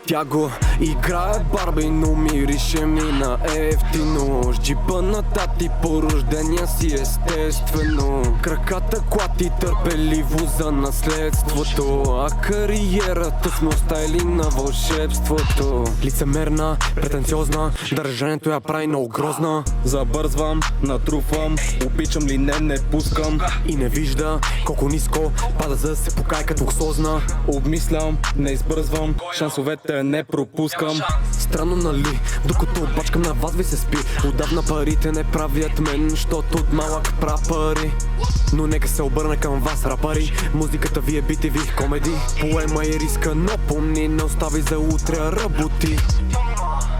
Тя го играе Барби, но мирише ми на ефтино. С джипа на тати по рождения си естествено. Краката клати търпеливо за наследството, а кариерата с стайли на вълшебството. Лицемерна, претенциозна, държането я прави много грозна. Забързвам, натрупвам, обичам ли не пускам. И не вижда колко ниско пада, за да се покай като луксозна. Обмислям, не избързвам, шансовете не пропускам. Странно нали, докато бачкам на вас ви се спи. Отдавна парите не правят мен, защото от малък пари. Но нека се обърна към вас, рапари. Музиката ви е BTV комеди. Поема и риска, но помни, не остави за утре, работи.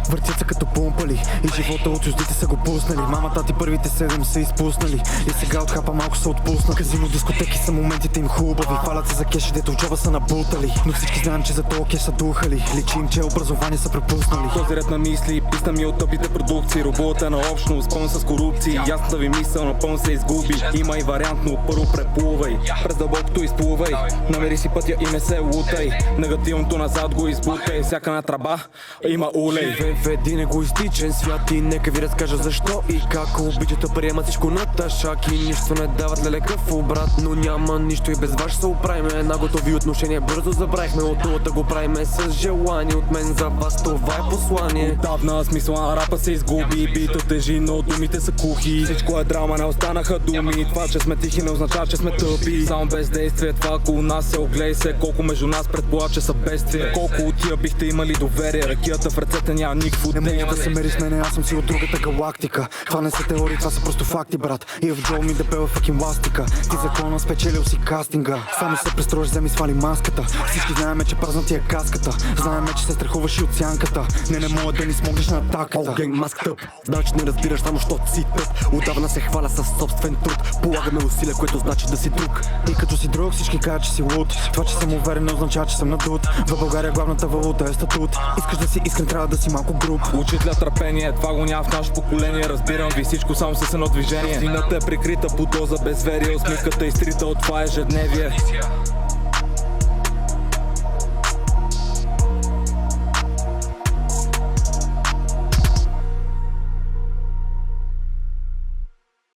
Въртят се като пумпали и живота от юздите са го пуснали. Мамата ти първите 7 са изпуснали и сега от хапа малко са отпусна. Казино дискотеки са моментите им хубави. Фалят се за кеши, дето в джоба са набутали. Но всички знаем, че за този кеш са духали. Личи им, че образование са пропуснали. Този ред на мисли, писта ми от тъпите продукции. Работа на общност, пълна с корупции. Ясната ви мисъл напълно се изгуби. Има и вариант, но първо преплувай. През дълбокото изплувай. Намери си пътя и не се лутай. Негативното назад го избутай. Всяка на траба има улей. В един егоистичен свят и нека ви разкажа защо и как обичате приемат всичко на тъшак и нищо не дават лелека в обрат. Но няма нищо и без вас ще се оправиме. На готови отношения бързо забравихме. От нулата го правиме с желание. От мен за вас това е послание. Отдавна смисъла на рапа се изгуби. Бита тежи, но думите са кухи. Всичко е драма, не останаха думи. Това, че сме тихи, не означава, че сме тъпи. Само бездействие, това около нас се оглей се. Колко между нас предполага, че са бедствия. Колко от тия бихте имали доверие. Ракията в ръцете няма никакво. Не мога да се мери с мене, аз съм си от другата галактика. Това не са теории, това са просто факти, брат. И в Джол ми да пева факин ластика. Ти закона спечелил си кастинга. Само се престроиш, вземи свали маската. Всички знаеме, че празна ти е каската. Знаеме, че се страхуваш и от сянката. Не мога да ни смогнеш на атаката. Генг маск тъп, значи не разбираш само щото си тъп. Отдавна се хваля със собствен труд. Полагаме усилия, което значи да си друг. И като си друг всички кажат, че си луд. Това, че съм уверен, не означава, че съм надут. В България главната валута е статут. Искаш да си искрен, трябва да си малко груб. Учителя търпение, това го няма в нашето поколение. Разбирам ви всичко само с едно движение. Истината е прикрита по доза безверие. Усмивката изтрита от това ежедневие.